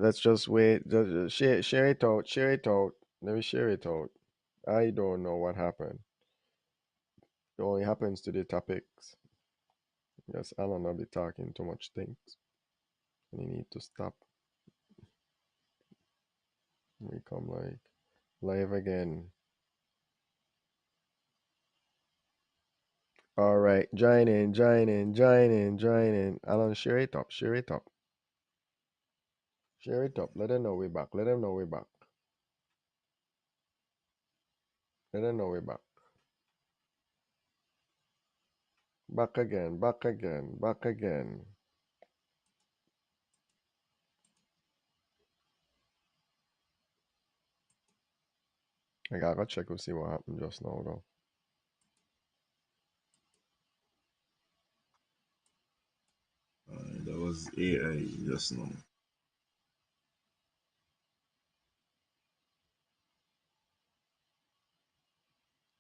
let's just wait. Just share it out. Share it out. Let me share it out. I don't know what happened. It only happens to the topics. Yes, Alan will be talking too much things. And you need to stop. We come like live again. All right, join in. Alan, share it up. Share it up. Share it up. Let them know we're back. Let them know we're back. Let them know we're back. Back again. Back again. Back again. I gotta go check to see what happened just now, though. That was AI just now.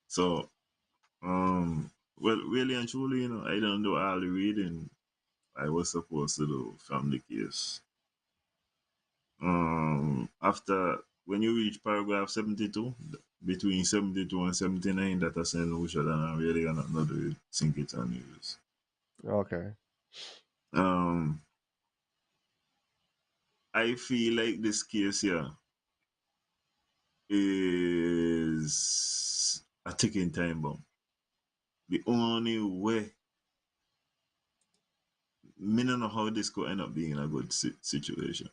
So, well, really and truly, I don't do all the reading I was supposed to do from the case. After when you reach paragraph 72, between 72 and 79, that is St. Lucia, then I really gonna not do it, sink it and use. Okay. Um, I feel like this case here is a ticking time bomb. The only way, me don't know how this could end up being a good situation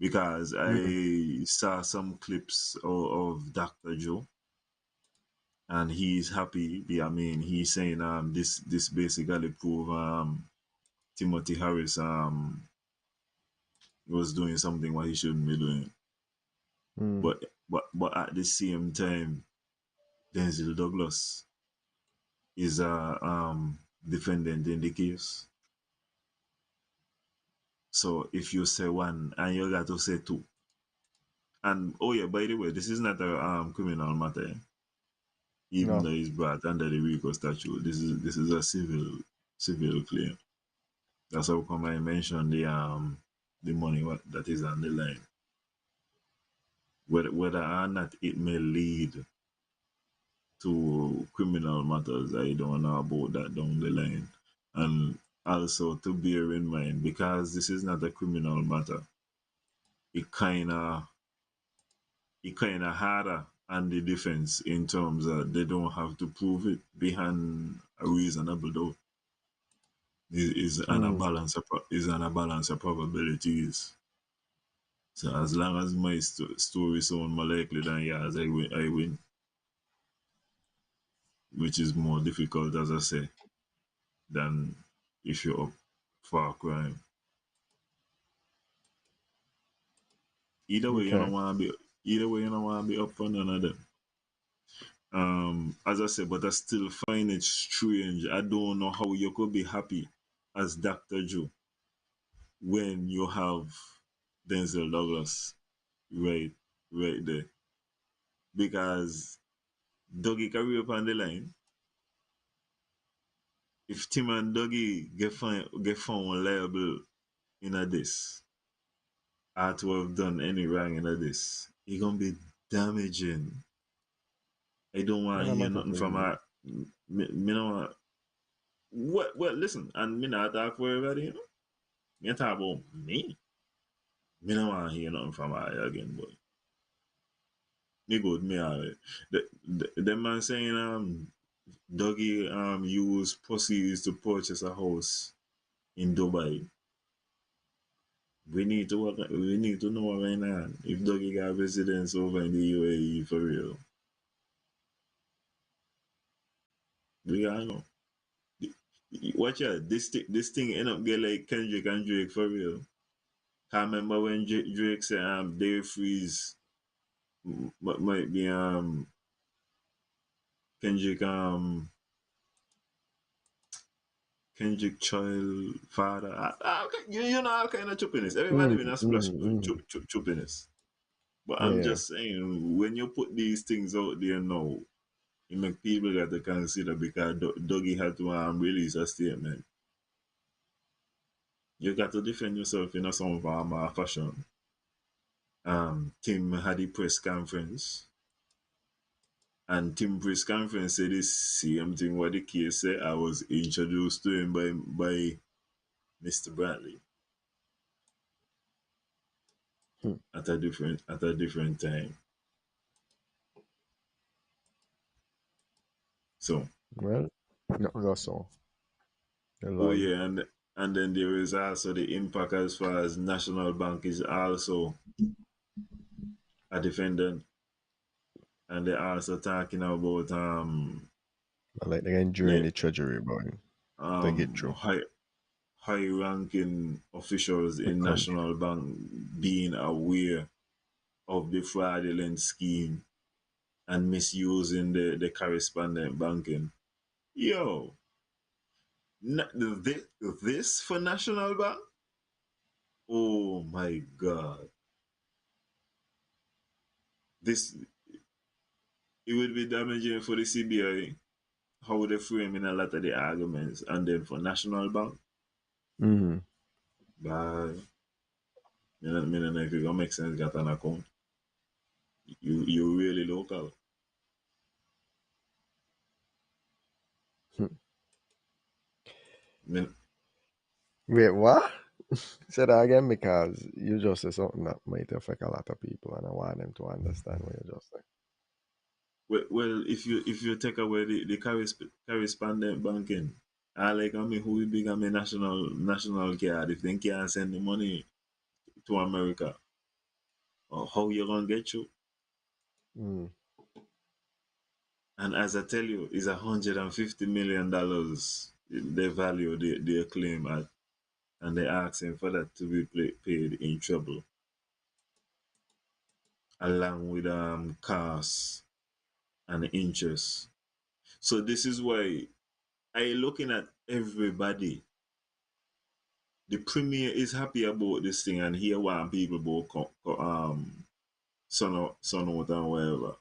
because Mm. I saw some clips of Dr. Joe and he's happy. I mean, he's saying this basically prove Timothy Harris was doing something what he shouldn't be doing. Mm. But at the same time, Denzel Douglas is a defendant in the case. So if you say one and you got to say two, and oh yeah, by the way, this is not a criminal matter, even No. though it's brought under the RICO statute. This is a civil claim. That's how come I mentioned the money that is on the line. Whether or not it may lead to criminal matters, I don't know about that down the line. And also to bear in mind, because this is not a criminal matter, it kind of harder on the defense in terms of they don't have to prove it behind a reasonable doubt. Is on a Mm. balance of probabilities. So as long as my story sound more likely than yours, I win, which is more difficult, as I say, than if you're up for a crime. Either way, you Okay. don't want to be. Either way, you don't want to be up for none of them. As I said, but I still find it strange. I don't know how you could be happy as Dr. Joe when you have Denzel Douglas right, right there, because Dougie career up on the line. If Tim and Dougie get found liable in a this, or to have done any wrong in a this, it gonna be damaging. I don't want What to am I hear nothing from talking? her. Me no want. What? Well, listen, and me not talk for everybody. Me talk about me. Me no want to hear nothing from her again, boy. Me good, me alright. The man saying Dougie used proceeds to purchase a house in Dubai. We need to know what right now. If Dougie got residence over in the UAE for real, we gotta know. Watch out, this thing end up get like Kendrick and Drake for real. I remember when Drake said Dave Freeze might be Kendrick Kendrick child father. You know all kind of choppiness. Everybody Mm. been a splash Mm. Mm. choppiness. But I'm Yeah. just saying, when you put these things out there now, it make people got to consider because Dougie had to release a statement. You got to defend yourself in some form or fashion. Tim had a press conference, and Tim press conference said the same thing what the case said. I was introduced to him by Mr. Bradley Hmm. at a different time. So Well, no, no, so the oh lawyer. yeah, and then there is also the impact as far as National Bank is also a defendant, and they're also talking about Like they're going during ne- the treasury, boy, to get through high ranking officials the in country. National Bank being aware of the fraudulent scheme and misusing the correspondent banking. Yo, this for National Bank? Oh my God. This it would be damaging for the CBI how they frame in a lot of the arguments, and then for National Bank, Mm-hmm. but me don't know if it gonna make sense got an account. You really local. Me, Wait, what? Say that again because you just said something that might affect a lot of people, and I want them to understand what you just said. well, if you take away the correspondent banking, I like I mean who will big I mean national card if they can't send the money to America, or how you gonna get you? Mm. And as I tell you, it's $150 million they value their claim at, and they asking for that to be paid in trouble, along with costs and interest. So this is why I looking at everybody. The premier is happy about this thing, and he want people both son out and whatever.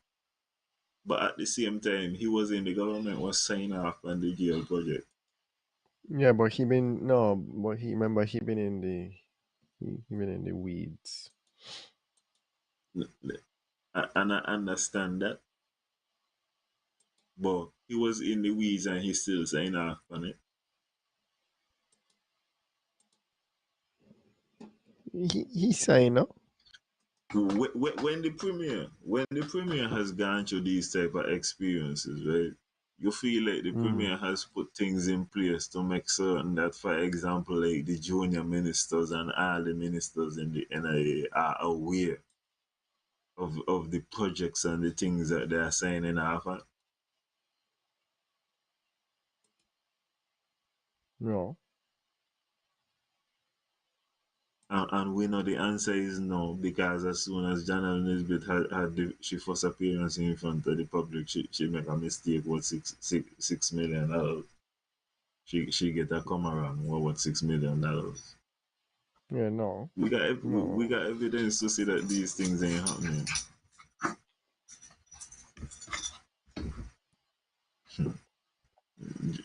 But at the same time, he was in the government was signing off on the jail project. Yeah, but he been no, but he remember he been in the weeds. And I understand that, but he was in the weeds and he still signing off on it. He saying no. When the premier has gone through these type of experiences, right? You feel like the Mm. premier has put things in place to make certain that, for example, like the junior ministers and all the ministers in the NIA are aware of the projects and the things that they are signing off on. No. And we know the answer is no, because as soon as Janet Nisbet had she first appearance in front of the public, she make a mistake with $6 million. She get a come around what $6 million. Yeah, no. We No. got evidence to see that these things ain't happening.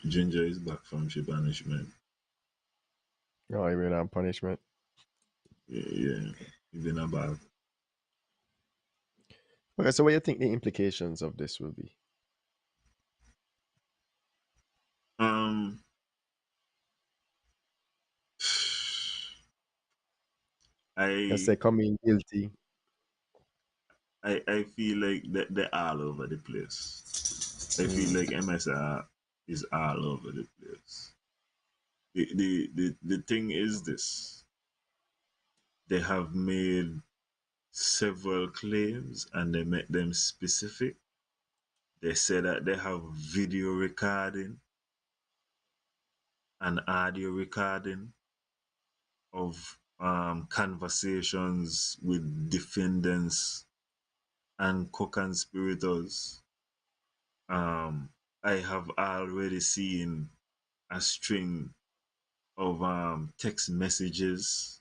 Ginger is back from she banishment. No, even on punishment. Yeah, yeah. Even about Okay, so what do you think the implications of this will be? um Let's I say coming guilty. I feel like that they're all over the place. I feel Mm. like MSR is all over the place. The thing is this: they have made several claims and they make them specific. They say that they have video recording and audio recording of conversations with defendants and co-conspirators. Um, I have already seen a string of text messages,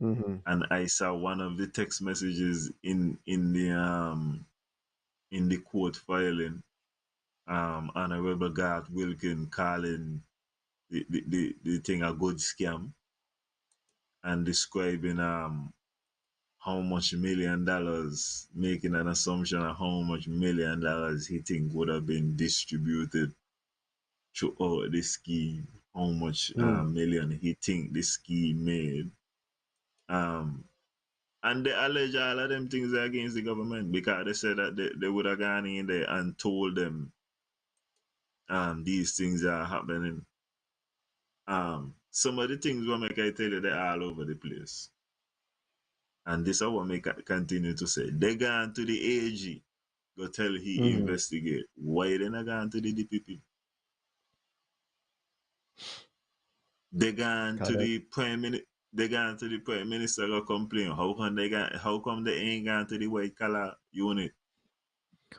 Mm-hmm. and I saw one of the text messages in the court filing. Honorable Garth Wilkin calling the thing a good scam and describing how much $1 million, making an assumption of how much $1 million he think would have been distributed throughout the scheme, how much Mm. million he think the scheme made. Um, and they allege all of them things are against the government because they said that they would have gone in there and told them these things are happening. Some of the things will make I tell you they're all over the place. And this is what me continue to say. They gone to the AG, go tell he Mm. investigate. Why they not gone to the DPP? They gone to Correct. the prime minister. They gone to the prime minister go complain. How come they ain't gone to the white collar unit?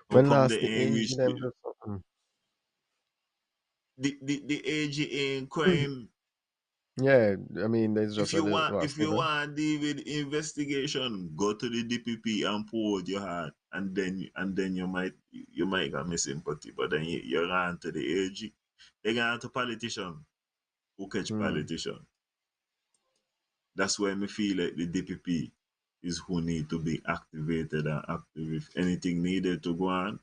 How When come they last the ain't age reached them do something? the AG ain't Mhm. crime? Yeah, I mean, there's just a little If last you nigga. want to deal with investigation, go to the DPP and pour out your heart, and then you might get me sympathy, but then you're on to the AG. They gone to politician who catch Mm. politician. That's why me feel like the DPP is who need to be activated and active. If anything needed to go on,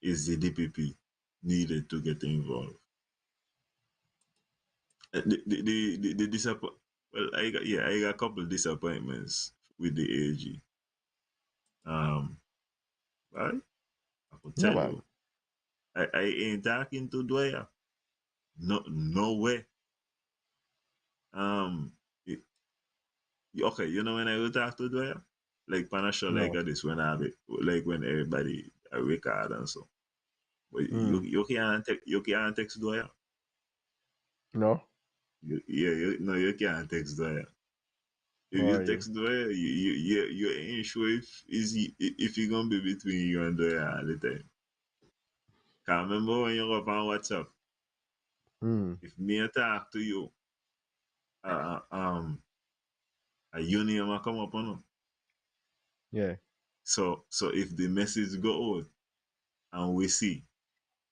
is the DPP needed to get involved. The disappoint. Well, I got a couple of disappointments with the AG. Um, right? I could Yeah, tell man. you, I ain't talking to Dwyer. No way. Um, it- okay, you know when I will talk to Dwyer, like pan a show like No. this when I be like when everybody I record and so. But Mm. you can't text Dwyer. No. No, you can't text Dwyer. If you Why? text Dwyer, you ain't sure if he gonna be between you and Dwyer all the time. Can't remember when you go up on WhatsApp. Mm. If me a talk to you, a union will come up on them. Yeah. So if the message go out and we see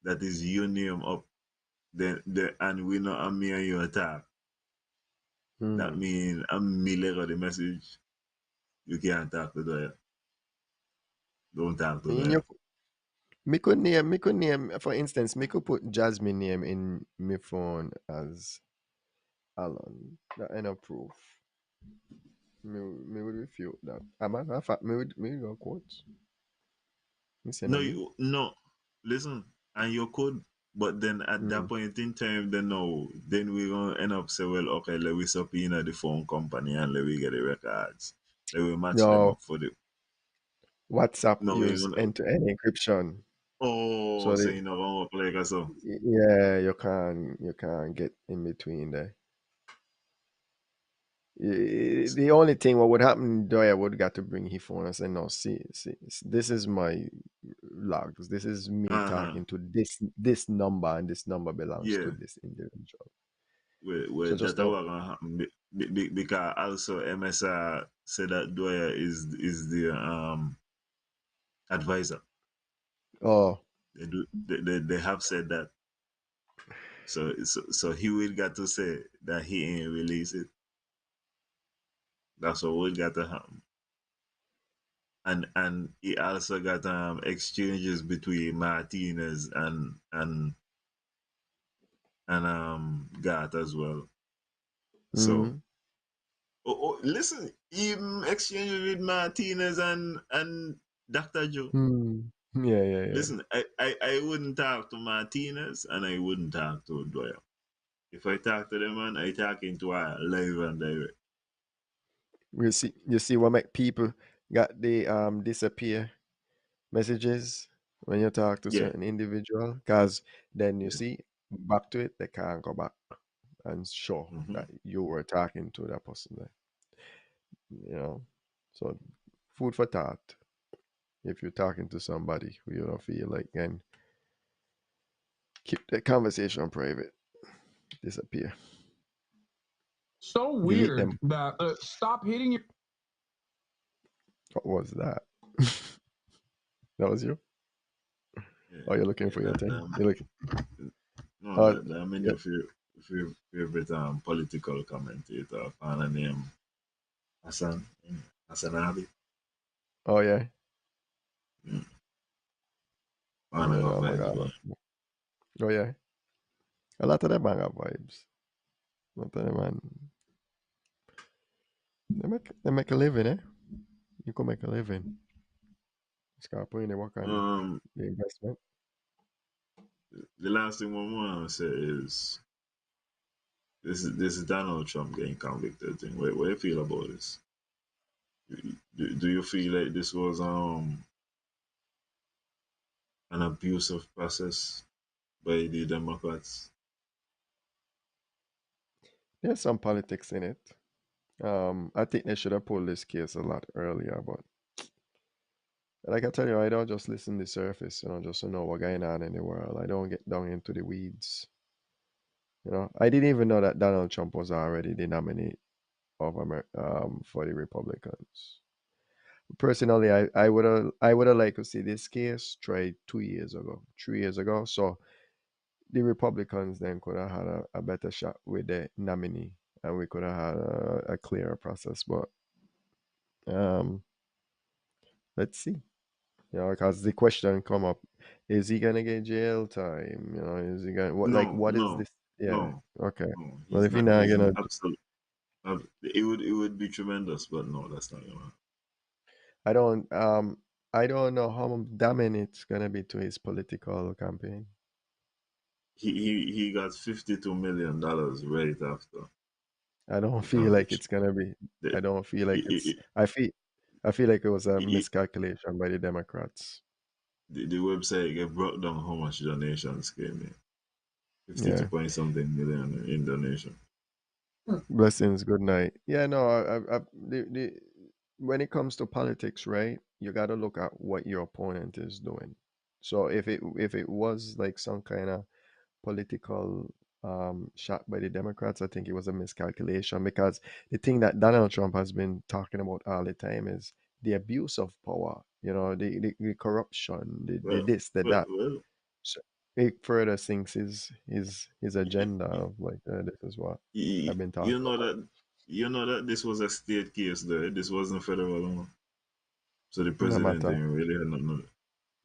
that is your name up, then and we know I'm me and you attack, that Mm. mean I'm me let the message. You can't talk to the don't talk to In your, the me could name, for instance, me could put Jasmine name in my phone as Alan. That ain't no proof. Me would refute that. A matter of fact, me go quote. Me say no no me. you no listen and you could, but then at that Mm. point in time then no then we gonna end up say well okay let we subpoena the phone company and let we get the records. Let we match them No, up for the WhatsApp no we use gonna end-to-end encryption. oh So so the you know gonna work like so. yeah, you can't get in between there. The only thing what would happen, Doya would got to bring his phone and say, "No, this is my logs. This is me Uh-huh. talking to this number, and this number belongs to Yeah. this individual." Well, So just that don't. was gonna happen because also MSR said that Dwyer is the advisor. Oh, They have said that. So he will got to say that he ain't release it. That's what will got to happen. And he also got exchanges between Martinez and Gat as well. So mm, listen, even exchanges with Martinez and Dr. Joe. mm, yeah, yeah, yeah. Listen, I wouldn't talk to Martinez and I wouldn't talk to Doyle. If I talk to them, man, I talking to her live and direct. You see what make people got the disappear messages when you talk to Yeah, certain individual, because then you yeah. see back to it, they can't go back and show Mm-hmm. that you were talking to that person there. You know, so food for thought. If you're talking to somebody who you don't feel like, and keep the conversation private, disappear, So delete weird them. that stop hitting your. What was that? That was you? Yeah, Oh, you're looking yeah. for your thing. That You look. no, Uh, that many yeah. of your favorite political commentator, fan name Hassan. That's an hobby. Oh yeah. Mm. Oh Man, I yeah, got no, my vibes, God. boy. Oh yeah. A lot of them bang up vibes. A lot of them man. They make a living, eh? You can make a living. Just gotta put in the work on Um, the investment. the last thing I want to say is this is Donald Trump getting convicted thing. What do you feel about this? Do you feel like this was an abusive process by the Democrats? There's some politics in it. I think they should have pulled this case a lot earlier, but like I tell you, I don't just listen to the surface, just to know what's going on in the world. I don't get down into the weeds. I didn't even know that Donald Trump was already the nominee for the Republicans. Personally, I would have liked to see this case tried 2 years ago, 3 years ago. So the Republicans then could have had a better shot with the nominee, and we could have had a clearer process. But um, let's see. Because the question come up: is he gonna get jail time? Is he gonna No, what is no, this? Yeah. no, Okay. no. Well, He's if he's not. not He's gonna, absolutely. It would be tremendous, but no, that's not gonna. I don't I don't know how damning it's gonna be to his political campaign. He got $52 million right after I don't the feel like conviction. it's gonna be. The, I don't feel like it, it's. it, I feel like it was a it, miscalculation by the Democrats. the website get brought down how much donations came in. 52 Yeah. point something million in donation. Blessings. Good night. Yeah. No. When it comes to politics, right? You got to look at what your opponent is doing. So if it was like some kind of political shot by the Democrats, I think it was a miscalculation because the thing that Donald Trump has been talking about all the time is the abuse of power, the corruption, the Well, this, the well, that. well So it further sinks his you, agenda of like this is what you, I've been you talking know about. that you know that this was a state case there. This wasn't federal law. So the No president matter. didn't really have nothing.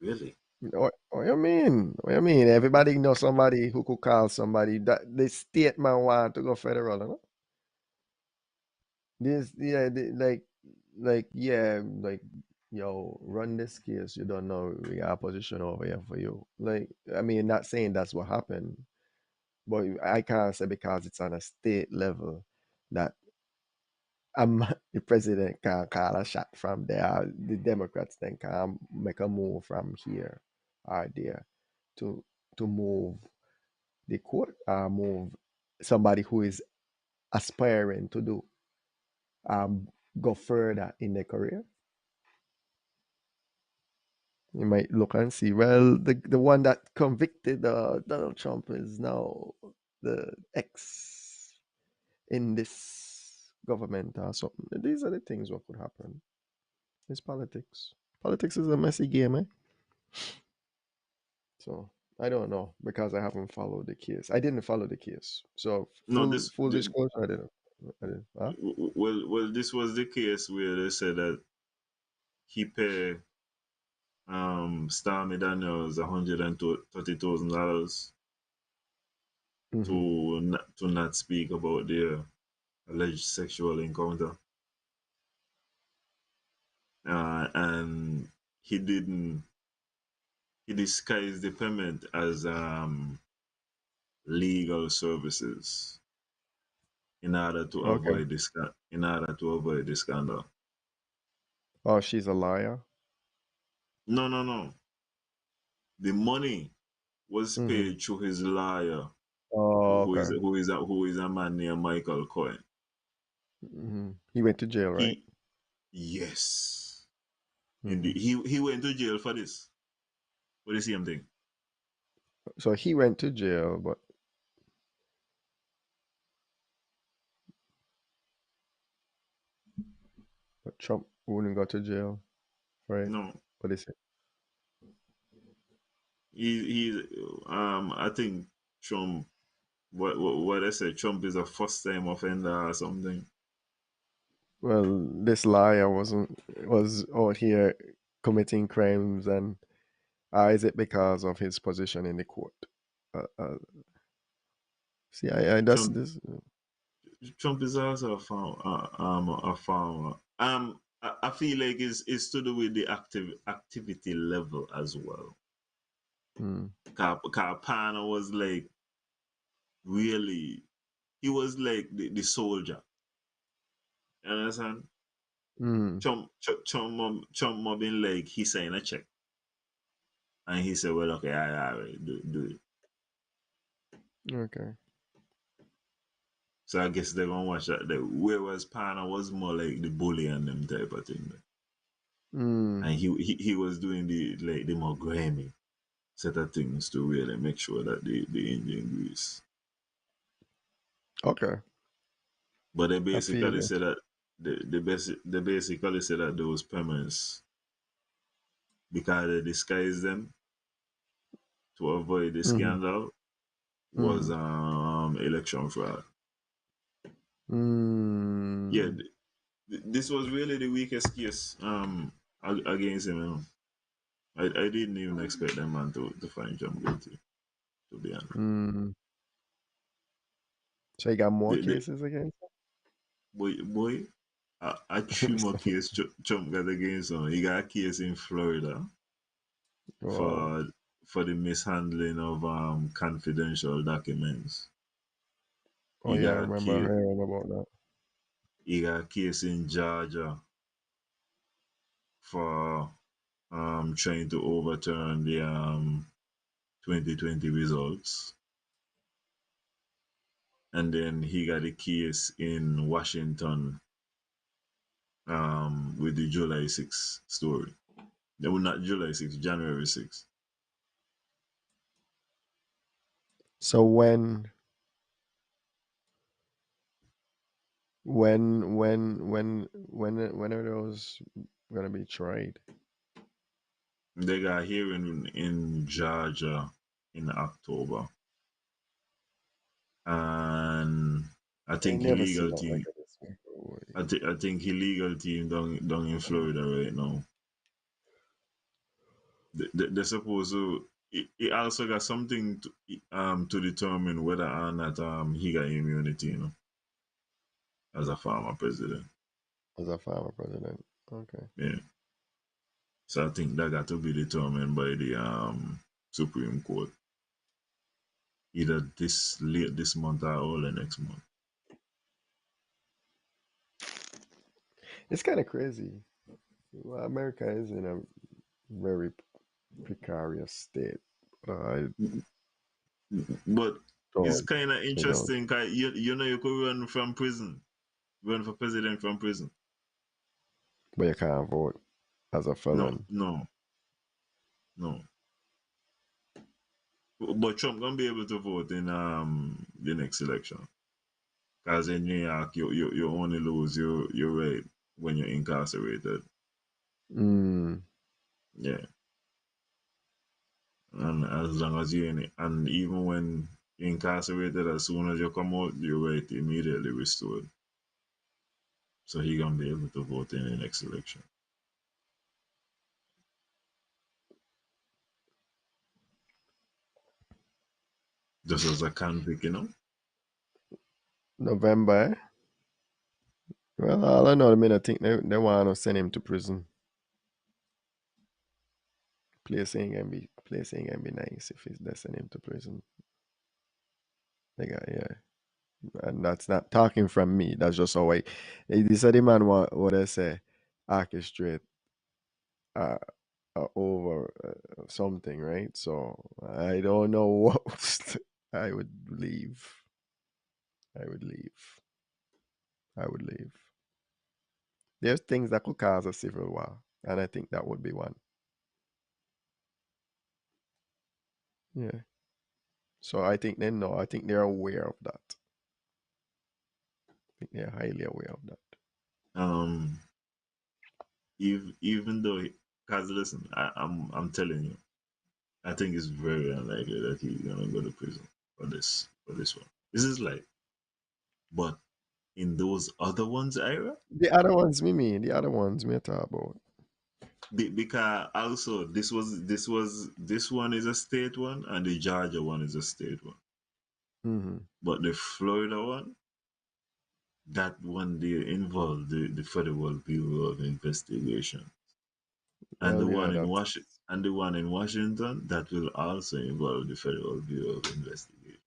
Really? What you mean? What you mean? Everybody know somebody who could call somebody that the state man want to go federal, This, yeah, like, yo, run this case. You don't know we got a position over here for you. Like, I mean, not saying that's what happened, but I can't say because it's on a state level that the president can call a shot from there. The Democrats then can make a move from here or there to move the court or move somebody who is aspiring to do um go further in their career. You might look and see. Well, the one that convicted Donald Trump is now the ex in this government or something. These are the things what could happen. It's politics. Politics is a messy game, eh? So I don't know because I haven't followed the case. I didn't follow the case. So No, full disclosure, I didn't. I didn't. Huh? well, this was the case where they said that he paid Stormy Daniels $130,000 Hmm. to not speak about their alleged sexual encounter, and he didn't. He disguised the payment as legal services in order to Okay. avoid this scandal. Oh, she's a liar. No, no, no. The money was Hmm. paid through his lawyer, Oh, okay. who is a man named Michael Cohen. He went to jail, right? He Yes, Hmm. indeed. He went to jail for this for the same thing. So he went to jail, but Trump wouldn't go to jail for it. No, What is it? he I think Trump. What I said? Trump is a first time offender or something. Well, this liar was out here committing crimes, and is it because of his position in the court? See, I that's Trump this. Trump is also a farmer. I feel like it's to do with the activity level as well. Mm, Carpana was like really, he was like the soldier. You understand? mm, Trump mobbing like he signed a check and he said, "Well, okay, all right, do it." okay. So I guess they're gonna watch that. Whereas Pana was more like the bully and them type of thing, Mm, and he was doing the more grimy set of things to really make sure that the engine grease. okay. But they I feel basically you. said that they basically said that those permits, because they disguised them to avoid the Mm, scandal, was mm, election fraud. Yeah, mm, this was really the weakest case against him. You know? I didn't even expect that man to find Trump guilty. To be honest, mm. So you got more the cases again? boy, a three more case Trump got against him. He got a case in Florida Wow. for the mishandling of confidential documents. Oh He yeah, I got a remember case. hearing about that. He got a case in Georgia for trying to overturn the 2020 results, and then he got a case in Washington with the July 6th story. No, not July 6th, January 6th. So when are those gonna be tried? They got a hearing in Georgia in October, and I I think never seen illegal that like team. this before. I think illegal team down in Florida right now. They're supposed to. It also got something to determine whether or not he got immunity, as a former president. As a former president. Okay. Yeah. So I think that got to be determined by the Supreme Court either this late this month or early next month. It's kind of crazy. Well, America is in a very precarious state. I But it's don't, kind of I don't. interesting. 'Cause you could run from prison, run for president from prison. But you can't vote as a No, felon. no, no. But Trump gonna be able to vote in the next election. Because in New York, you only lose your right when you're incarcerated. Mm, Yeah, and as long as you're in it, and even when you're incarcerated, as soon as you come out, your right immediately restored. So he gonna be able to vote in the next election, just as a convict. November. Eh? Well, all I know, I mean, I think they want to send him to prison. Place ain't gonna be nice if they send him to prison. They got yeah, and that's not talking from me. That's just how I. This is the man what I say, orchestrate uh, over something, right? So I don't know what I would leave. I would leave. I would leave. There's things that could cause a civil war, and I think that would be one. Yeah. So I think they know. I think they're aware of that. I think they're highly aware of that. Um, even though, cause listen, I'm telling you, I think it's very unlikely that he's gonna go to prison for this one. This is like, but in those other ones, Ira. The other ones, me mean. The other ones, me talk about. Because also this one is a state one and the Georgia one is a state one. Mm-hmm. But the Florida one, that one they involve the Federal Bureau of Investigation. And Well, yeah, that's the one in Washington, that will also involve the Federal Bureau of Investigation.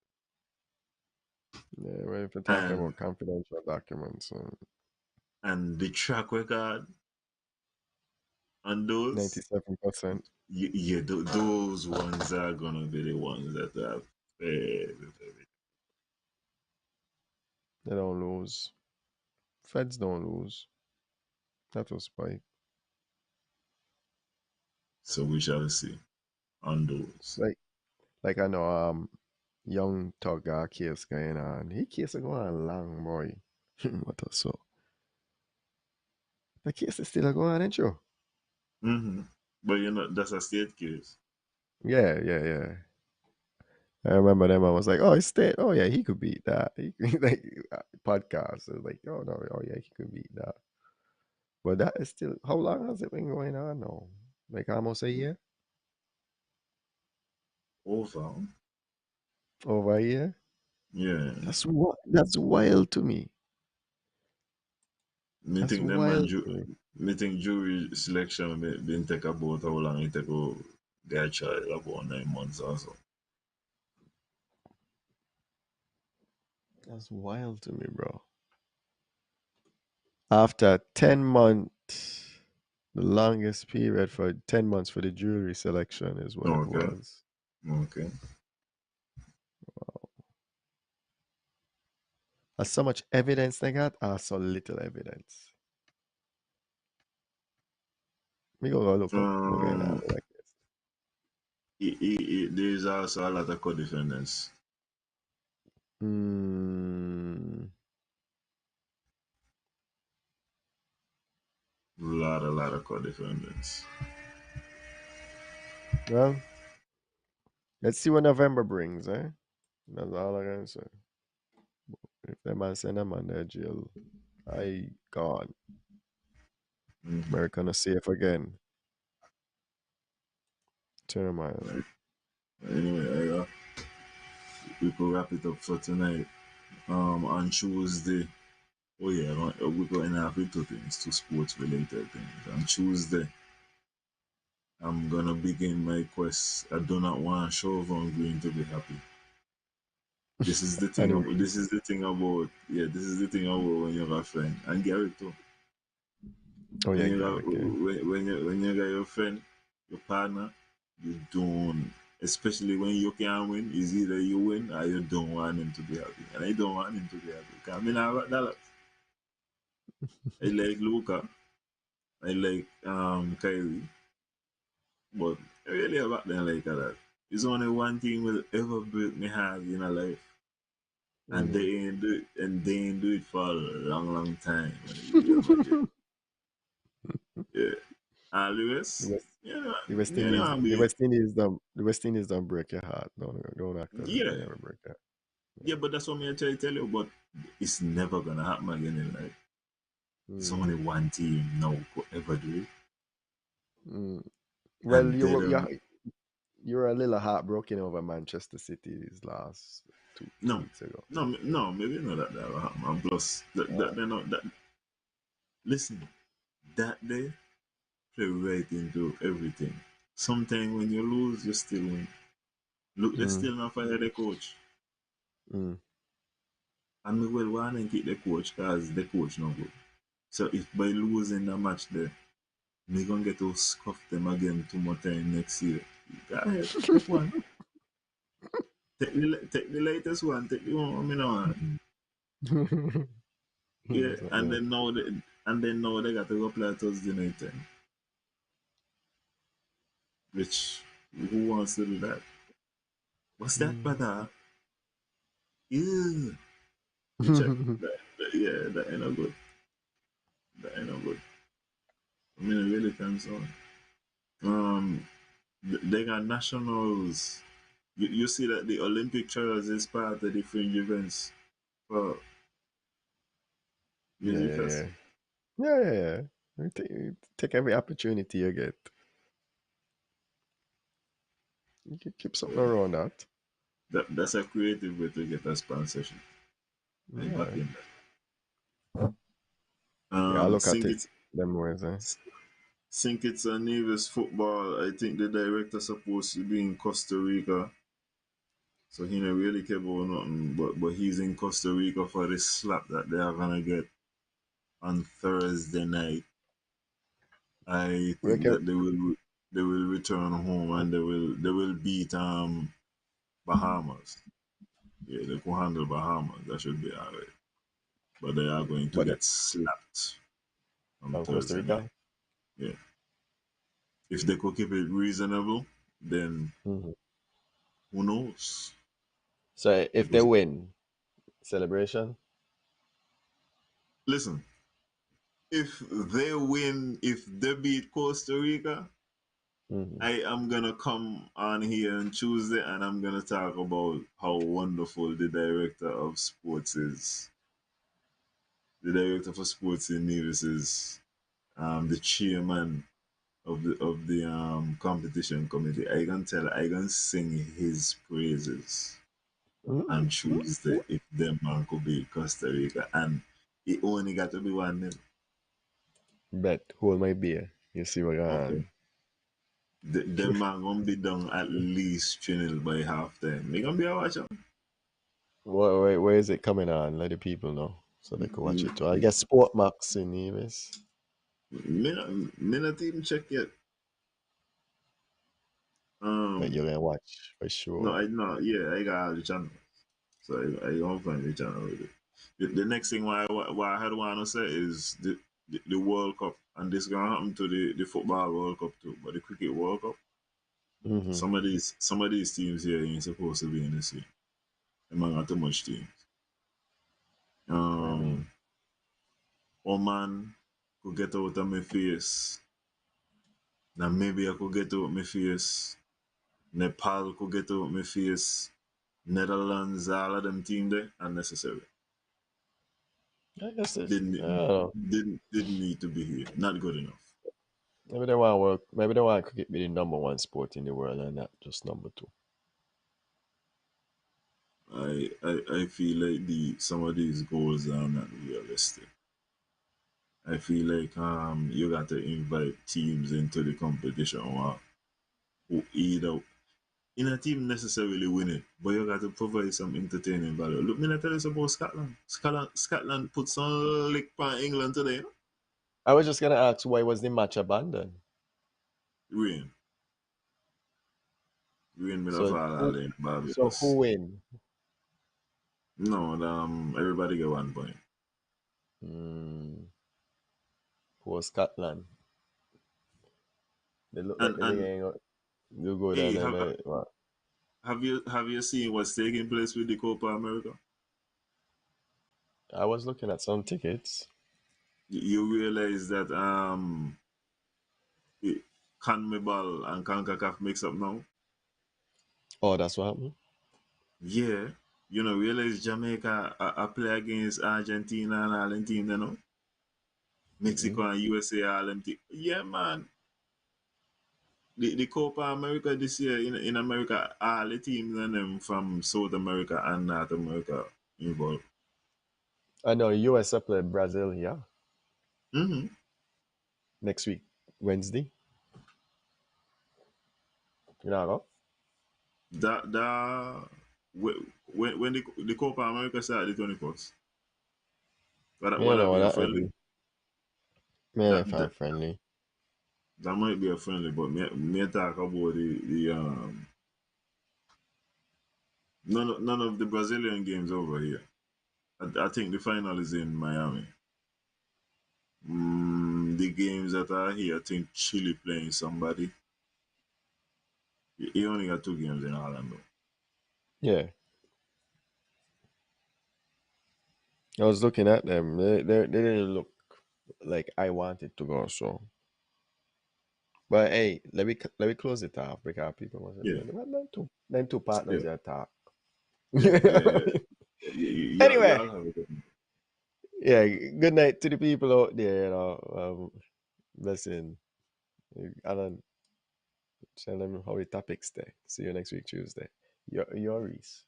yeah. Well, if you're talking And about confidential documents, the track record on those, 97%, yeah, those ones are gonna be the ones that are very. they don't lose. Feds don't lose. That was spike. So we shall see on those. Like, I know, young Tug case going on. He case going on long, boy. What a so? The case is still going on, ain't you? Mm-hmm. But that's a state case. Yeah, yeah, yeah. I remember them. I was like, "Oh, it's state. Oh, yeah, he could beat that." He like podcast. I was like, "Oh no, oh yeah, he could beat that." But that is still. How long has it been going on now? Like almost a year. Over. Over a year. Yeah. That's what. That's wild to me. Me That's think them man, wild to me. me think jury selection been take about how long it take to get a child about 9 months or so. That's wild to me, bro. After 10 months, the longest period for 10 months for the jury selection is what it Okay. was. Okay. Has so much evidence they got, or so little evidence. We go look up. We're gonna Um, have like this. there's also a lot of co-defendants. Mm, A lot of co-defendants. well, let's see what November brings, eh? That's all I can say. If that man send a man to jail, I gone. Mm-hmm. America no safe again. Turmoil. Right. Anyway, we could wrap it up for tonight. On Tuesday. Oh yeah, we're going to have two things, two sports related things. On Tuesday, I'm gonna begin my quest. I do not want Chauvin Green to be happy. This is the thing about. Anyway. This is the thing about. Yeah, this is the thing about when you have a friend and Gary too. Oh When yeah, you got Garrick, yeah. when you got your friend, your partner, you don't. Especially when you can win, is either you win or you don't want him to be happy, and I don't want him to be happy. Cause I mean, I got dollars. I like Luca. I like Kyrie, but I really about them like that. It's only one thing will ever break me heart in a life. And Mm. they ain't do it for a long, long time when it Real Madrid. Yeah. And The Lewis, West, yeah, the West yeah, Indies, no, be The West Indies don't break your heart. Don't act as if yeah, they never break your yeah, but that's what me I tell you, but it's never gonna happen again in life. It's heart. only one team now could ever do it. Mm. Well, And they don't you're a little heartbroken over Manchester City's last two no, weeks ago. no, maybe not that will happen. And plus that they not that listen, that they play right into everything. Sometimes when you lose, you still win. Look, they Mm, still not fire the coach. mm. And me well want to keep the coach because the coach no good. So if by losing the match there, me gonna get to scuff them again two more time next year. Go ahead, take one. Take the latest one, take the one I mean, no, yeah, So, and yeah. then now they got to go play Thursday night time. Which who wants to do that? What's that, Mm. brother? Ew. You check. Yeah, that ain't no good. That ain't no good. I mean, it really concerned. Um, they got nationals. You see that the Olympic trials is part of the fringe events for Yeah, Music yeah, yeah. festival. Yeah, yeah, yeah. You take every opportunity you get. You can keep something Yeah. around that. That's a creative way to get a sponsorship. I back Yeah. in that. Yeah, I look at Think it it's them ways, eh? think it's a Nevis football. I think the director supposed to be in Costa Rica. So he don't really care about nothing, but he's in Costa Rica for this slap that they are gonna get on Thursday night. I We think can, that they will return home and they will beat Bahamas. Yeah, they can handle Bahamas. That should be alright. But they are going to but get slapped on from Costa Thursday night. Rica. Yeah. If they could keep it reasonable, then Hmm. who knows? So if they Because win, celebration. listen, if they beat Costa Rica, Hmm. I am gonna come on here on Tuesday and I'm gonna talk about how wonderful the director of sports is. The director for sports in Nevis is the chairman of the competition committee. I can sing his praises on Tuesday if them man could beat Costa Rica and it only got to be 1-0. Bet hold my beer. You see what Okay. on. Them man gonna be down at least 3-0 by half time. They gonna be a watch 'em. Where is it coming on? Let the people know so they can watch it too. I Mm, guess Sport Max in Nevis. me not even check yet. But you're Um, gonna watch for no, sure. I no, yeah, I got all the channels, so I don't find the channel with it. The next thing what I had want to say is the World Cup, and this gonna happen to the football World Cup too, but the cricket World Cup. Hmm. Some of these teams here ain't supposed to be in this year. Among not too much teams. I mean, Um, Oman could get out of my face. Namibia could get out of my face. Nepal could get out of my face. Netherlands, all of them team there, unnecessary. I guess it. I Didn't don't know. didn't need to be here. Not good enough. Maybe they want work. Maybe they want cricket be the number one sport in the world and not just number two. I feel like some of these goals are not realistic. I feel like you got to invite teams into the competition who either in a team necessarily win it, but you got to provide some entertaining value. Look, me not tell us about Scotland. Scotland put some lick on England today. You know? I was just gonna ask why was the match abandoned? Rain, rain, me not So fall all who? in So Barbados. who win? No, everybody get 1 point. Hmm. Poor Scotland. They look like And they ain't do good, hey, and then they, what? have you seen what's taking place with the Copa America? I was looking at some tickets. You realize that it, CONMEBOL and CONCACAF mix up now? Oh, that's what happened. Yeah. Realize Jamaica play against Argentina and all them team, Mm-hmm. Mexico and USA all them team. Yeah, man. The Copa America this year in America, all the teams and them from South America and North America involved. I know USA play Brazil, yeah, Mm-hmm. next week, Wednesday. You know, That when the Copa America start the 21st. me Would you that know be a that friendly? agree. Me That I find that, friendly. that might be a friendly, but me talk about the none of the Brazilian games over here. I think the final is in Miami. The games that are here, I think Chile playing somebody. He only got 2 games in Orlando. Yeah, I was looking at them. They didn't look like I wanted to go. So, but hey, let me close it off because people want to Yeah, them two partners yeah, that talk. yeah, yeah, yeah. Anyway, Y'all have it. Yeah, good night to the people out there, you know. Listen, Alan, tell them how the topics stay. See you next week, Tuesday. Your Reese.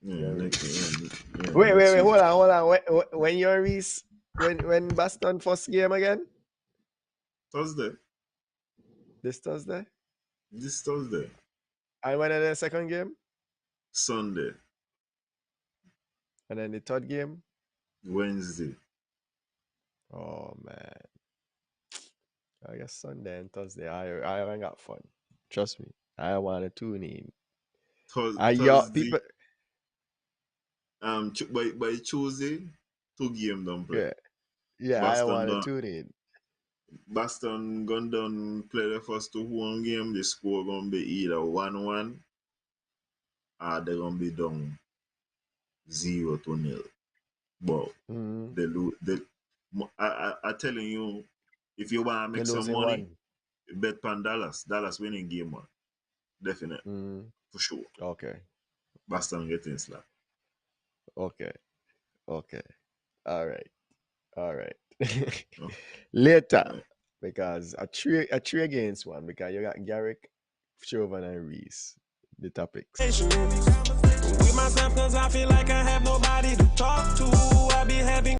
Yeah, Your next Reese. next Wait, week. hold on. When your Reese, when Boston first game again? Thursday. This Thursday? This Thursday. And when the second game? Sunday. And then the third game? Wednesday. Oh man. I guess Sunday and Thursday. I haven't got fun. Trust me. I want to tune in. Y'all Thursday. people By Tuesday, 2 game don't play. yeah. Yeah, I Boston want to done. tune in. Boston gone down play the first 2 home game. The score gonna be either 1-1 or they gonna be down 0-0. But Mm-hmm. they lose. I telling you, if you wanna They're make some losing money, one. bet on Dallas. Dallas winning game 1. Definite. Mm-hmm. For sure. Okay. Boston getting slapped. Okay. Okay. All right. All right. Oh, Later. right. Because a three against one because you got Garrick, Chauvin, and Reese. The topics. With myself, cause I feel like I have nobody to talk to. I be having